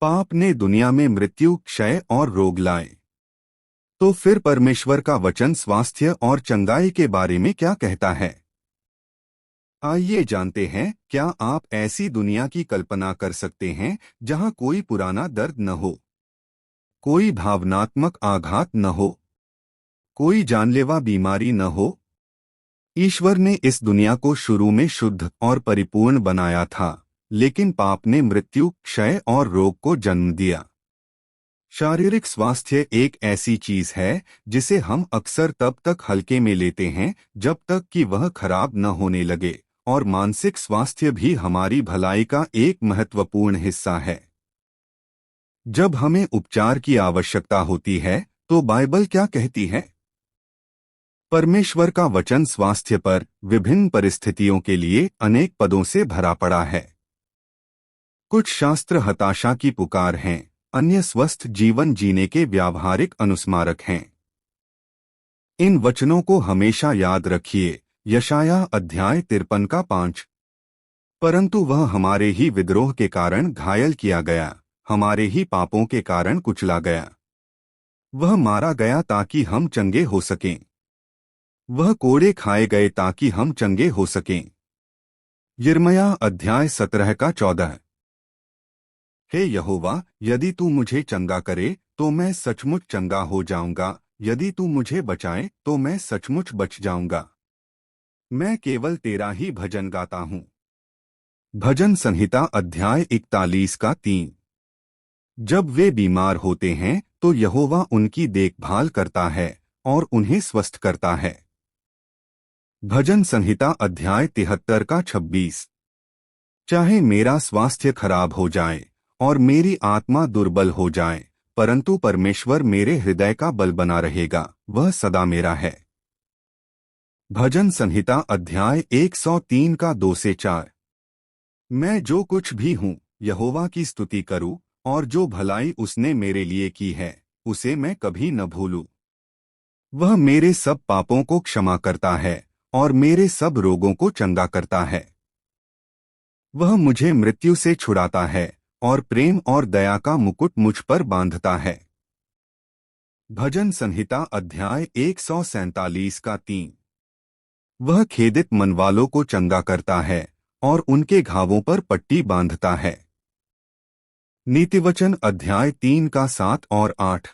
पाप ने दुनिया में मृत्यु, क्षय और रोग लाए। तो फिर परमेश्वर का वचन स्वास्थ्य और चंगाई के बारे में क्या कहता है? आइए जानते हैं। क्या आप ऐसी दुनिया की कल्पना कर सकते हैं जहां कोई पुराना दर्द न हो, कोई भावनात्मक आघात न हो, कोई जानलेवा बीमारी न हो? ईश्वर ने इस दुनिया को शुरू में शुद्ध और परिपूर्ण बनाया था, लेकिन पाप ने मृत्यु, क्षय और रोग को जन्म दिया। शारीरिक स्वास्थ्य एक ऐसी चीज है जिसे हम अक्सर तब तक हल्के में लेते हैं जब तक कि वह खराब न होने लगे, और मानसिक स्वास्थ्य भी हमारी भलाई का एक महत्वपूर्ण हिस्सा है। जब हमें उपचार की आवश्यकता होती है तो बाइबल क्या कहती है? परमेश्वर का वचन स्वास्थ्य पर विभिन्न परिस्थितियों के लिए अनेक पदों से भरा पड़ा है। कुछ शास्त्र हताशा की पुकार हैं, अन्य स्वस्थ जीवन जीने के व्यावहारिक अनुस्मारक हैं। इन वचनों को हमेशा याद रखिए। यशायाह अध्याय 53 का 5। परंतु वह हमारे ही विद्रोह के कारण घायल किया गया, हमारे ही पापों के कारण कुचला गया। वह मारा गया ताकि हम चंगे हो सकें, वह कोड़े खाए गए ताकि हम चंगे हो सकें। यिर्मयाह अध्याय 17 का 14। हे यहोवा, यदि तू मुझे चंगा करे तो मैं सचमुच चंगा हो जाऊंगा, यदि तू मुझे बचाए तो मैं सचमुच बच जाऊंगा। मैं केवल तेरा ही भजन गाता हूँ। भजन संहिता अध्याय 41 का 3। जब वे बीमार होते हैं तो यहोवा उनकी देखभाल करता है और उन्हें स्वस्थ करता है। भजन संहिता अध्याय 73 का 26। चाहे मेरा स्वास्थ्य खराब हो जाए और मेरी आत्मा दुर्बल हो जाए, परंतु परमेश्वर मेरे हृदय का बल बना रहेगा, वह सदा मेरा है। भजन संहिता अध्याय 103 का 2 से 4। मैं जो कुछ भी हूँ यहोवा की स्तुति करूँ, और जो भलाई उसने मेरे लिए की है उसे मैं कभी न भूलूं। वह मेरे सब पापों को क्षमा करता है और मेरे सब रोगों को चंगा करता है। वह मुझे मृत्यु से छुड़ाता है और प्रेम और दया का मुकुट मुझ पर बांधता है। भजन संहिता अध्याय 147 का 3। वह खेदित मनवालों को चंगा करता है और उनके घावों पर पट्टी बांधता है। नीतिवचन अध्याय 3 का 7 और 8।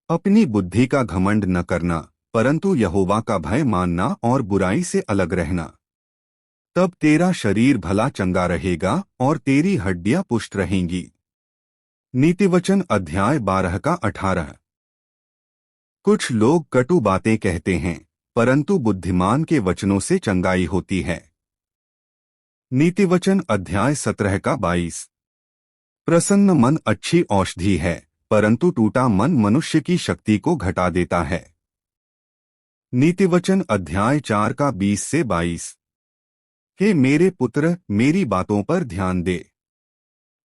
अपनी बुद्धि का घमंड न करना, परंतु यहोवा का भय मानना और बुराई से अलग रहना। तब तेरा शरीर भला चंगा रहेगा और तेरी हड्डियां पुष्ट रहेंगी। नीतिवचन अध्याय 12 का 18। कुछ लोग कटु बातें कहते हैं, परंतु बुद्धिमान के वचनों से चंगाई होती है। नीतिवचन अध्याय 17 का 22। प्रसन्न मन अच्छी औषधि है, परंतु टूटा मन मनुष्य की शक्ति को घटा देता है। नीतिवचन अध्याय 4 का 20 से 22। हे मेरे पुत्र, मेरी बातों पर ध्यान दे,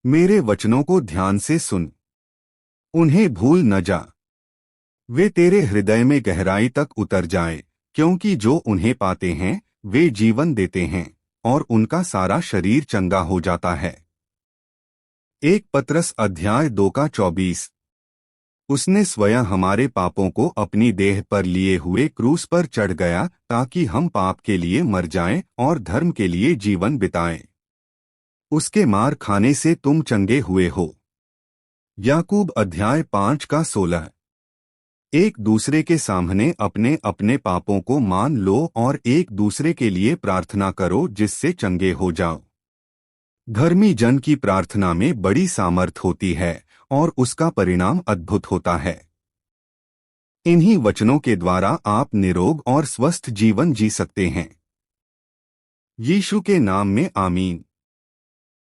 मेरे वचनों को ध्यान से सुन, उन्हें भूल न जा। वे तेरे हृदय में गहराई तक उतर जाएं, क्योंकि जो उन्हें पाते हैं वे जीवन देते हैं और उनका सारा शरीर चंगा हो जाता है। 1 पत्रस अध्याय 2 का 24। उसने स्वयं हमारे पापों को अपनी देह पर लिए हुए क्रूस पर चढ़ गया, ताकि हम पाप के लिए मर जाएं और धर्म के लिए जीवन बिताएं। उसके मार खाने से तुम चंगे हुए हो। याकूब अध्याय 5 का 16। एक दूसरे के सामने अपने अपने पापों को मान लो और एक दूसरे के लिए प्रार्थना करो, जिससे चंगे हो जाओ। धर्मी जन की प्रार्थना में बड़ी सामर्थ होती है और उसका परिणाम अद्भुत होता है। इन्हीं वचनों के द्वारा आप निरोग और स्वस्थ जीवन जी सकते हैं। यीशु के नाम में आमीन।